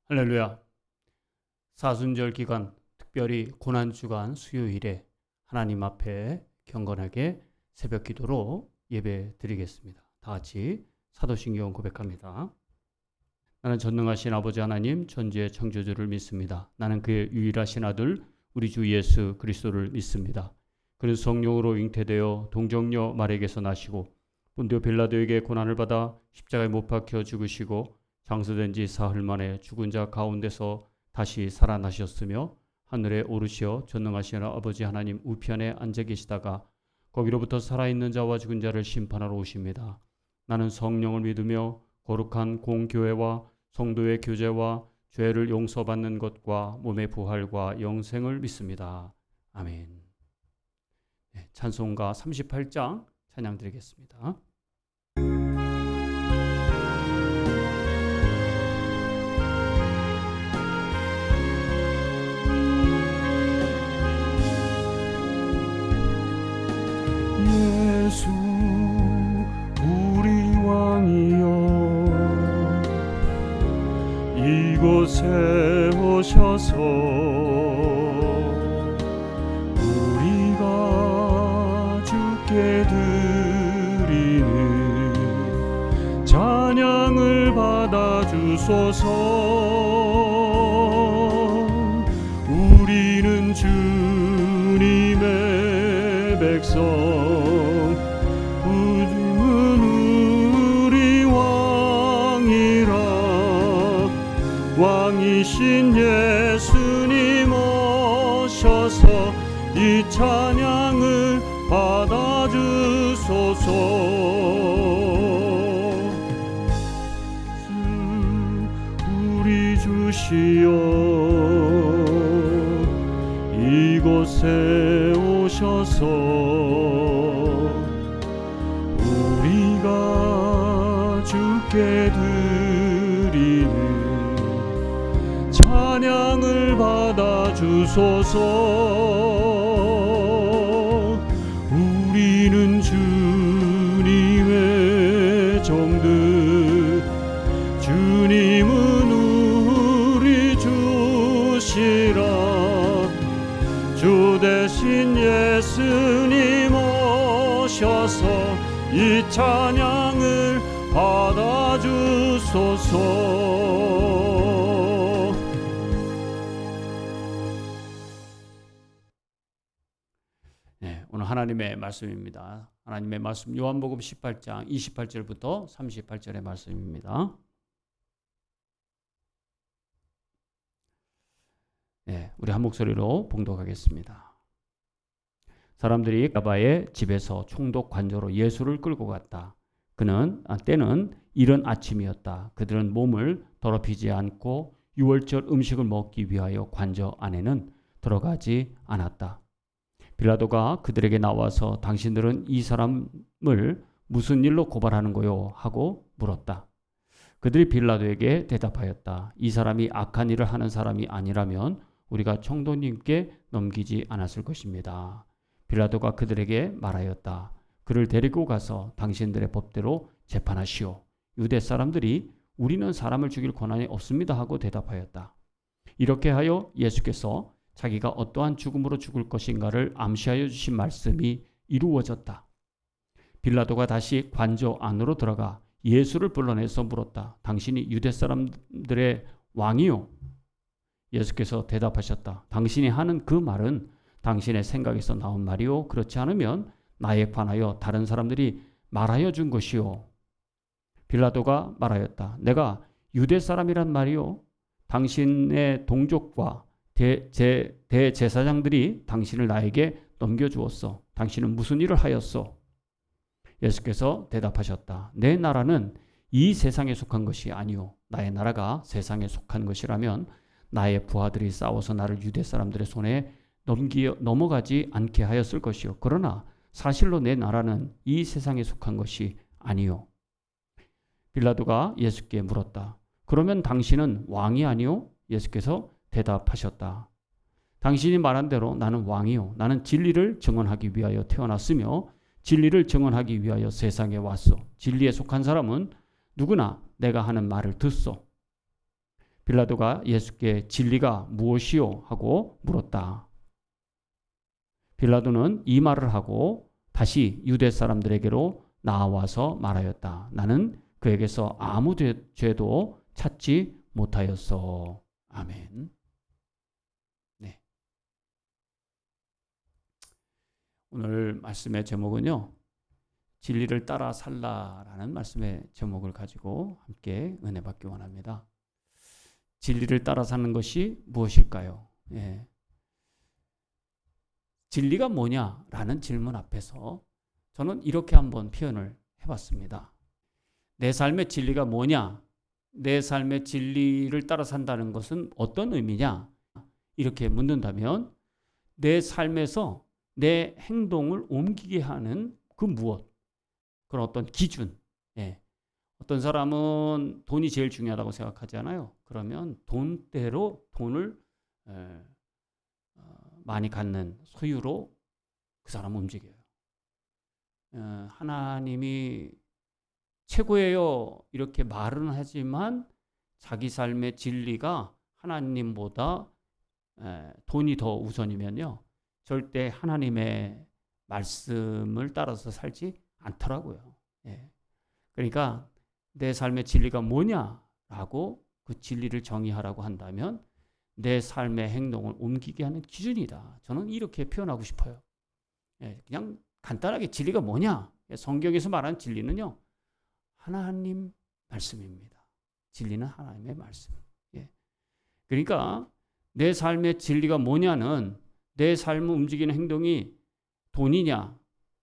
할렐루야. 사순절 기간, 특별히 고난주간 수요일에 하나님 앞에 경건하게 새벽 기도로 예배 드리겠습니다. 다 같이 사도신경 고백합니다. 나는 전능하신 아버지 하나님 전지의 창조주를 믿습니다. 나는 그의 유일하신 아들 우리 주 예수 그리스도를 믿습니다. 그는 성령으로 잉태되어 동정녀 마리아에게서 나시고 본디오 빌라도에게 고난을 받아 십자가에 못 박혀 죽으시고 장사된 지 사흘 만에 죽은 자 가운데서 다시 살아나셨으며 하늘에 오르시어 전능하신 아버지 하나님 우편에 앉아 계시다가 거기로부터 살아있는 자와 죽은 자를 심판하러 오십니다. 나는 성령을 믿으며 거룩한 공교회와 성도의 교제와 죄를 용서받는 것과 몸의 부활과 영생을 믿습니다. 아멘. 찬송가 38장 찬양 드리겠습니다. 예수 우리 왕이여 이곳에 오셔서 우리가 주께 드리는 찬양을 받아주소서. 우리는 주님의 백성, 우리는 우리 왕이라 왕이신 예수님 오셔서 이 찬양을 받아주소서. 우리 주시여 이곳에 오셔서 우리가 주께 드리는 찬양을 받아주소서. 우리는 주님의 종들, 주님은 우리 주시라. 주 대신 예수님 오셔서 이 찬양을 받아주소서. 오늘 하나님의 말씀입니다. 하나님의 말씀 요한복음 18장 28절부터 38절의 말씀입니다. 우리 한 목소리로 봉독하겠습니다. 사람들이 가바의 집에서 총독 관저로 예수를 끌고 갔다. 때는 이른 아침이었다. 그들은 몸을 더럽히지 않고 유월절 음식을 먹기 위하여 관저 안에는 들어가지 않았다. 빌라도가 그들에게 나와서 당신들은 이 사람을 무슨 일로 고발하는 거요? 하고 물었다. 그들이 빌라도에게 대답하였다. 이 사람이 악한 일을 하는 사람이 아니라면 우리가 총독님께 넘기지 않았을 것입니다. 빌라도가 그들에게 말하였다. 그를 데리고 가서 당신들의 법대로 재판하시오. 유대 사람들이 우리는 사람을 죽일 권한이 없습니다 하고 대답하였다. 이렇게 하여 예수께서 자기가 어떠한 죽음으로 죽을 것인가를 암시하여 주신 말씀이 이루어졌다. 빌라도가 다시 관저 안으로 들어가 예수를 불러내서 물었다. 당신이 유대 사람들의 왕이요? 예수께서 대답하셨다. 당신이 하는 그 말은 당신의 생각에서 나온 말이요. 그렇지 않으면 나에 관하여 다른 사람들이 말하여 준 것이요. 빌라도가 말하였다. 내가 유대 사람이란 말이요. 당신의 동족과 대제사장들이 당신을 나에게 넘겨주었어. 당신은 무슨 일을 하였어? 예수께서 대답하셨다. 내 나라는 이 세상에 속한 것이 아니오. 나의 나라가 세상에 속한 것이라면 나의 부하들이 싸워서 나를 유대 사람들의 손에 넘어가지 않게 하였을 것이요. 그러나 사실로 내 나라는 이 세상에 속한 것이 아니요. 빌라도가 예수께 물었다. 그러면 당신은 왕이 아니오? 예수께서 대답하셨다. 당신이 말한 대로 나는 왕이요. 나는 진리를 증언하기 위하여 태어났으며 진리를 증언하기 위하여 세상에 왔소. 진리에 속한 사람은 누구나 내가 하는 말을 듣소. 빌라도가 예수께 진리가 무엇이요? 하고 물었다. 빌라도는 이 말을 하고 다시 유대 사람들에게로 나와서 말하였다. 나는 그에게서 아무 죄도 찾지 못하였어. 아멘. 네. 오늘 말씀의 제목은요, 진리를 따라 살라라는 말씀의 제목을 가지고 함께 은혜 받기 원합니다. 진리를 따라 사는 것이 무엇일까요? 예. 진리가 뭐냐라는 질문 앞에서 저는 이렇게 한번 표현을 해봤습니다. 내 삶의 진리가 뭐냐? 내 삶의 진리를 따라 산다는 것은 어떤 의미냐? 이렇게 묻는다면 내 삶에서 내 행동을 옮기게 하는 그 무엇? 그런 어떤 기준. 예. 어떤 사람은 돈이 제일 중요하다고 생각하잖아요. 그러면 돈대로 돈을 많이 갖는 소유로 그 사람은 움직여요. 하나님이 최고예요 이렇게 말은 하지만 자기 삶의 진리가 하나님보다 돈이 더 우선이면요, 절대 하나님의 말씀을 따라서 살지 않더라고요. 예. 그러니까 내 삶의 진리가 뭐냐라고 그 진리를 정의하라고 한다면 내 삶의 행동을 옮기게 하는 기준이다. 저는 이렇게 표현하고 싶어요. 예, 그냥 간단하게 진리가 뭐냐? 성경에서 말하는 진리는요, 하나님 말씀입니다. 진리는 하나님의 말씀. 예. 그러니까 내 삶의 진리가 뭐냐는 내 삶을 움직이는 행동이 돈이냐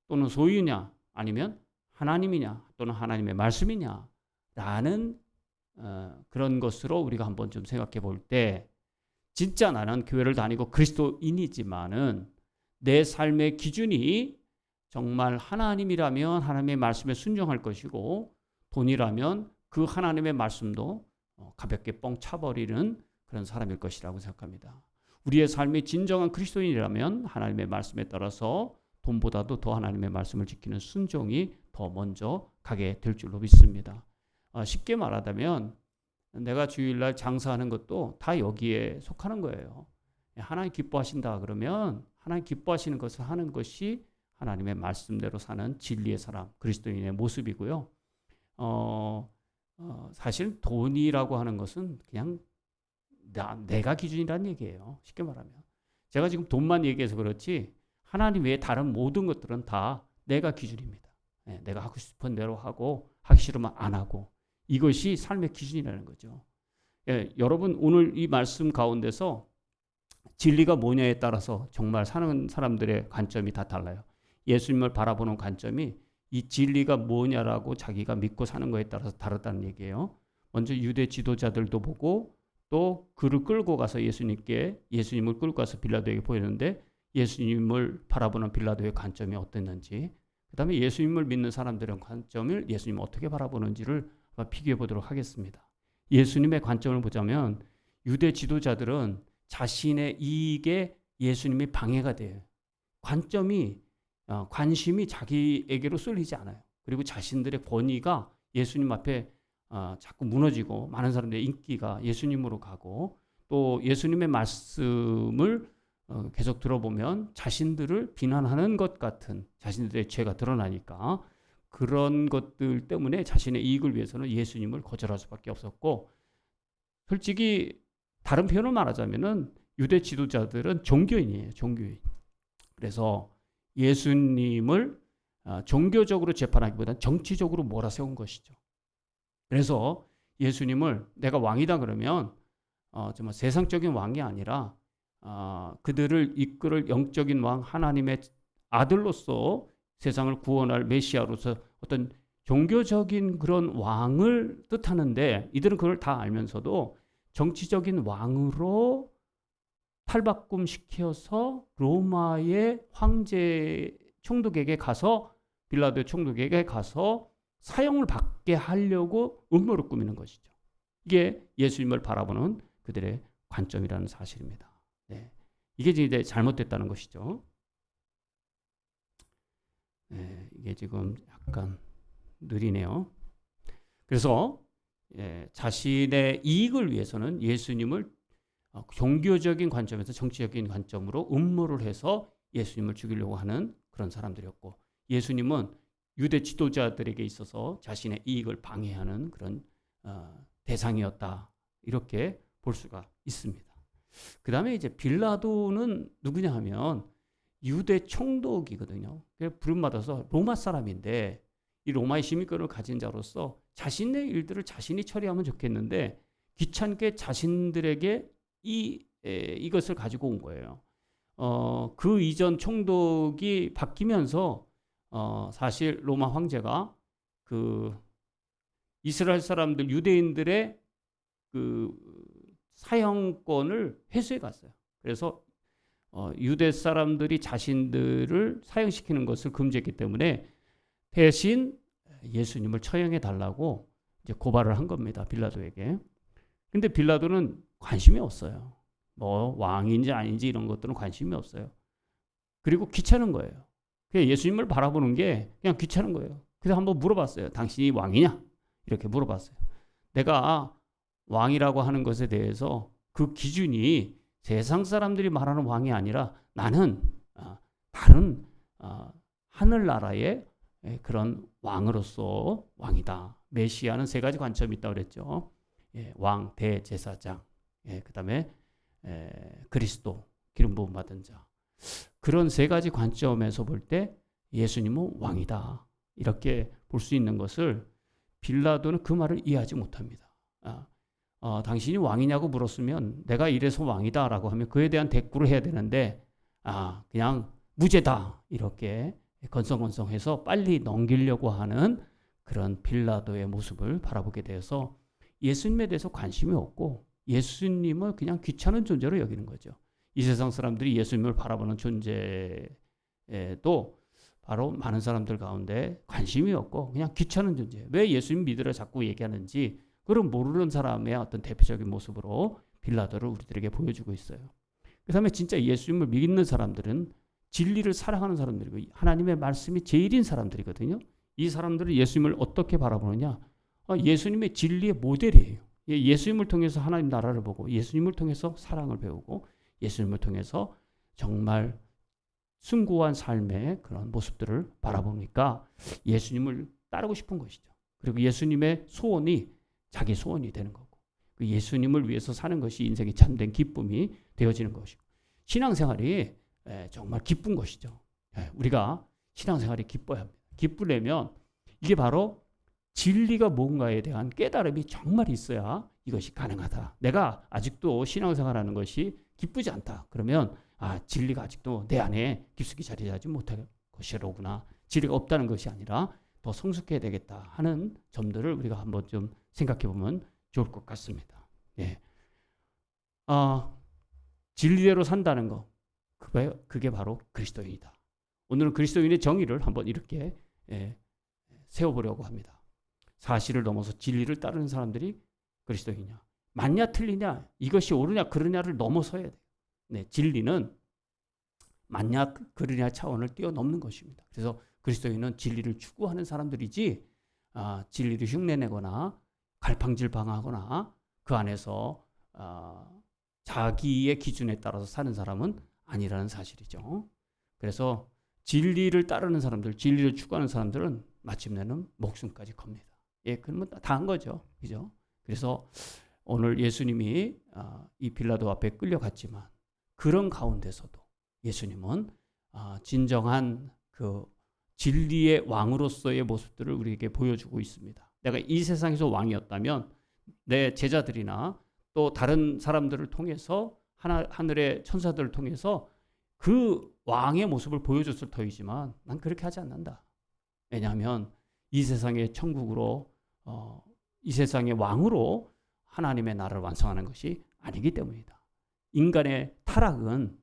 또는 소유냐 아니면 하나님이냐 또는 하나님의 말씀이냐라는 그런 것으로 우리가 한번 좀 생각해 볼 때, 진짜 나는 교회를 다니고 그리스도인이지만은 내 삶의 기준이 정말 하나님이라면 하나님의 말씀에 순종할 것이고, 돈이라면 그 하나님의 말씀도 가볍게 뻥 차버리는 그런 사람일 것이라고 생각합니다. 우리의 삶이 진정한 그리스도인이라면 하나님의 말씀에 따라서 돈보다도 더 하나님의 말씀을 지키는 순종이 더 먼저 가게 될 줄로 믿습니다. 쉽게 말하자면 내가 주일날 장사하는 것도 다 여기에 속하는 거예요. 하나님 기뻐하신다 그러면 하나님 기뻐하시는 것을 하는 것이 하나님의 말씀대로 사는 진리의 사람, 그리스도인의 모습이고요. 사실 돈이라고 하는 것은 그냥 내가 기준이라는 얘기예요. 쉽게 말하면. 제가 지금 돈만 얘기해서 그렇지 하나님 외에 다른 모든 것들은 다 내가 기준입니다. 내가 하고 싶은 대로 하고 하기 싫으면 안 하고, 이것이 삶의 기준이라는 거죠. 여러분 오늘 이 말씀 가운데서 진리가 뭐냐에 따라서 정말 사는 사람들의 관점이 다 달라요. 예수님을 바라보는 관점이 이 진리가 뭐냐라고 자기가 믿고 사는 거에 따라서 다르다는 얘기예요. 먼저 유대 지도자들도 보고 또 그를 끌고 가서 예수님을 끌고 가서 빌라도에게 보였는데 예수님을 바라보는 빌라도의 관점이 어땠는지, 그 다음에 예수님을 믿는 사람들의 관점을 예수님을 어떻게 바라보는지를 비교해 보도록 하겠습니다. 예수님의 관점을 보자면 유대 지도자들은 자신의 이익에 예수님이 방해가 돼요. 관심이 자기에게로 쏠리지 않아요. 그리고 자신들의 권위가 예수님 앞에 자꾸 무너지고 많은 사람들의 인기가 예수님으로 가고, 또 예수님의 말씀을 계속 들어보면 자신들을 비난하는 것 같은 자신들의 죄가 드러나니까 그런 것들 때문에 자신의 이익을 위해서는 예수님을 거절할 수밖에 없었고, 솔직히 다른 표현을 말하자면은 유대 지도자들은 종교인이에요. 종교인. 그래서 예수님을 종교적으로 재판하기보다는 정치적으로 몰아세운 것이죠. 그래서 예수님을 내가 왕이다 그러면 정말 세상적인 왕이 아니라 그들을 이끌을 영적인 왕, 하나님의 아들로서 세상을 구원할 메시아로서 어떤 종교적인 그런 왕을 뜻하는데, 이들은 그걸 다 알면서도 정치적인 왕으로 탈바꿈 시켜서 로마의 황제 총독에게 가서, 빌라도 총독에게 가서 사형을 받게 하려고 음모를 꾸미는 것이죠. 이게 예수님을 바라보는 그들의 관점이라는 사실입니다. 네. 이게 이제 잘못됐다는 것이죠. 네, 이게 지금 약간 느리네요. 그래서 자신의 이익을 위해서는 예수님을 종교적인 관점에서 정치적인 관점으로 음모를 해서 예수님을 죽이려고 하는 그런 사람들이었고, 예수님은 유대 지도자들에게 있어서 자신의 이익을 방해하는 그런 대상이었다, 이렇게 볼 수가 있습니다. 그 다음에 이제 빌라도는 누구냐 하면 유대 총독이거든요. 부름받아서 로마 사람인데 이 로마의 시민권을 가진 자로서 자신의 일들을 자신이 처리하면 좋겠는데 귀찮게 자신들에게 이것을 가지고 온 거예요. 그 이전 총독이 바뀌면서 사실 로마 황제가 그 이스라엘 사람들, 유대인들의 그 사형권을 회수해 갔어요. 그래서 유대 사람들이 자신들을 사형시키는 것을 금지했기 때문에 대신 예수님을 처형해 달라고 이제 고발을 한 겁니다, 빌라도에게. 근데 빌라도는 관심이 없어요. 뭐 왕인지 아닌지 이런 것들은 관심이 없어요. 그리고 귀찮은 거예요. 그냥 예수님을 바라보는 게 그냥 귀찮은 거예요. 그래서 한번 물어봤어요. 당신이 왕이냐? 이렇게 물어봤어요. 내가 왕이라고 하는 것에 대해서 그 기준이 세상 사람들이 말하는 왕이 아니라 나는 다른 하늘나라의 그런 왕으로서 왕이다. 메시아는 세 가지 관점이 있다고 그랬죠. 왕, 대제사장, 그 다음에 그리스도, 기름 부음 받은 자. 그런 세 가지 관점에서 볼 때 예수님은 왕이다, 이렇게 볼 수 있는 것을 빌라도는 그 말을 이해하지 못합니다. 당신이 왕이냐고 물었으면 내가 이래서 왕이다라고 하면 그에 대한 대꾸를 해야 되는데 그냥 무죄다, 이렇게 건성건성해서 빨리 넘기려고 하는 그런 빌라도의 모습을 바라보게 되어서 예수님에 대해서 관심이 없고 예수님을 그냥 귀찮은 존재로 여기는 거죠. 이 세상 사람들이 예수님을 바라보는 존재도 바로 많은 사람들 가운데 관심이 없고 그냥 귀찮은 존재. 왜 예수님 믿으라 자꾸 얘기하는지 그런 모르는 사람의 어떤 대표적인 모습으로 빌라도를 우리들에게 보여주고 있어요. 그 다음에 진짜 예수님을 믿는 사람들은 진리를 사랑하는 사람들이고 하나님의 말씀이 제일인 사람들이거든요. 이 사람들은 예수님을 어떻게 바라보느냐? 예수님의 진리의 모델이에요. 예수님을 통해서 하나님 나라를 보고 예수님을 통해서 사랑을 배우고 예수님을 통해서 정말 숭고한 삶의 그런 모습들을 바라보니까 예수님을 따르고 싶은 것이죠. 그리고 예수님의 소원이 자기 소원이 되는 거고 그 예수님을 위해서 사는 것이 인생의 참된 기쁨이 되어지는 것이고 신앙생활이 정말 기쁜 것이죠. 우리가 신앙생활이 기뻐야 합니다. 기쁘려면 이게 바로 진리가 뭔가에 대한 깨달음이 정말 있어야 이것이 가능하다. 내가 아직도 신앙생활하는 것이 기쁘지 않다. 그러면 진리가 아직도 내 안에 깊숙이 자리하지 못할 것이로구나. 진리가 없다는 것이 아니라 더 성숙해야 되겠다 하는 점들을 우리가 한번 좀 생각해 보면 좋을 것 같습니다. 진리대로 산다는 것, 그게 바로 그리스도인이다. 오늘은 그리스도인의 정의를 한번 이렇게 세워보려고 합니다. 사실을 넘어서 진리를 따르는 사람들이 그리스도인이냐, 맞냐 틀리냐, 이것이 옳으냐 그르냐를 넘어서야 돼요. 진리는 맞냐 그르냐 차원을 뛰어넘는 것입니다. 그래서 그리스도인은 진리를 추구하는 사람들이지 진리를 흉내내거나 갈팡질팡하거나 그 안에서 자기의 기준에 따라서 사는 사람은 아니라는 사실이죠. 그래서 진리를 따르는 사람들, 진리를 추구하는 사람들은 마침내는 목숨까지 겁니다. 그러면 다 한 거죠. 그죠? 그래서 오늘 예수님이 이 빌라도 앞에 끌려갔지만 그런 가운데서도 예수님은 진정한 그 진리의 왕으로서의 모습들을 우리에게 보여주고 있습니다. 내가 이 세상에서 왕이었다면 내 제자들이나 또 다른 사람들을 통해서 하늘의 천사들을 통해서 그 왕의 모습을 보여줬을 터이지만 난 그렇게 하지 않는다. 왜냐하면 이 세상의 천국으로 이 세상의 왕으로 하나님의 나라를 완성하는 것이 아니기 때문이다. 인간의 타락은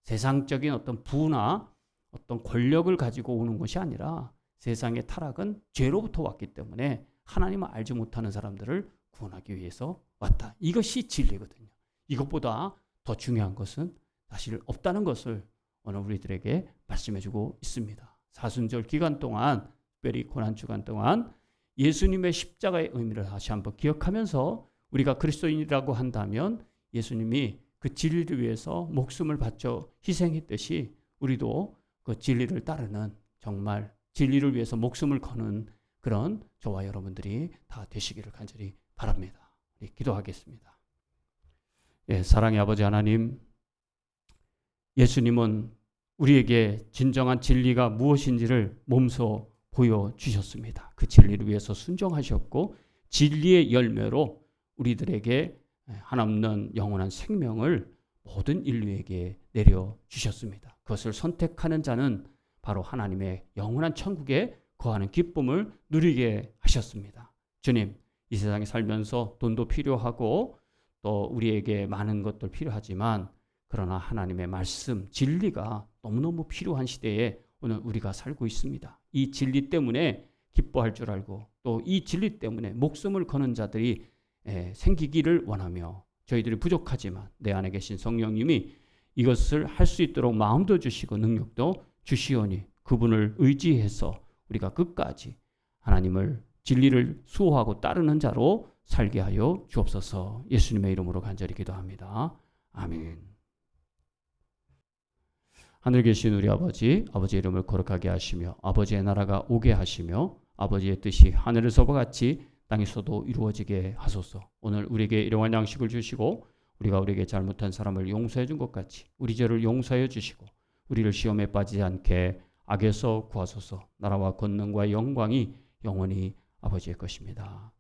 세상적인 어떤 부나 어떤 권력을 가지고 오는 것이 아니라 세상의 타락은 죄로부터 왔기 때문에 하나님을 알지 못하는 사람들을 구원하기 위해서 왔다. 이것이 진리거든요. 이것보다 더 중요한 것은 사실 없다는 것을 오늘 우리들에게 말씀해주고 있습니다. 사순절 기간 동안, 특별히 고난 주간 동안 예수님의 십자가의 의미를 다시 한번 기억하면서 우리가 그리스도인이라고 한다면 예수님이 그 진리를 위해서 목숨을 바쳐 희생했듯이 우리도 그 진리를 따르는, 정말 진리를 위해서 목숨을 거는 그런 저와 여러분들이 다 되시기를 간절히 바랍니다. 기도하겠습니다. 예, 사랑의 아버지 하나님, 예수님은 우리에게 진정한 진리가 무엇인지를 몸소 보여주셨습니다. 그 진리를 위해서 순종하셨고 진리의 열매로 우리들에게 한없는 영원한 생명을 모든 인류에게 내려주셨습니다. 그것을 선택하는 자는 바로 하나님의 영원한 천국에 거하는 기쁨을 누리게 하셨습니다. 주님, 이 세상에 살면서 돈도 필요하고 또 우리에게 많은 것들 필요하지만 그러나 하나님의 말씀, 진리가 너무너무 필요한 시대에 오늘 우리가 살고 있습니다. 이 진리 때문에 기뻐할 줄 알고 또 이 진리 때문에 목숨을 거는 자들이 생기기를 원하며 저희들이 부족하지만 내 안에 계신 성령님이 이것을 할 수 있도록 마음도 주시고 능력도 주시오니 그분을 의지해서 우리가 끝까지 하나님을 진리를 수호하고 따르는 자로 살게 하여 주옵소서. 예수님의 이름으로 간절히 기도합니다. 아멘. 하늘에 계신 우리 아버지, 아버지의 이름을 거룩하게 하시며 아버지의 나라가 오게 하시며 아버지의 뜻이 하늘에서와 같이 땅에서도 이루어지게 하소서. 오늘 우리에게 일용할 양식을 주시고 우리가 우리에게 잘못한 사람을 용서해 준 것 같이 우리 죄를 용서해 주시고 우리를 시험에 빠지지 않게 악에서 구하소서. 나라와 권능과 영광이 영원히 아버지의 것입니다.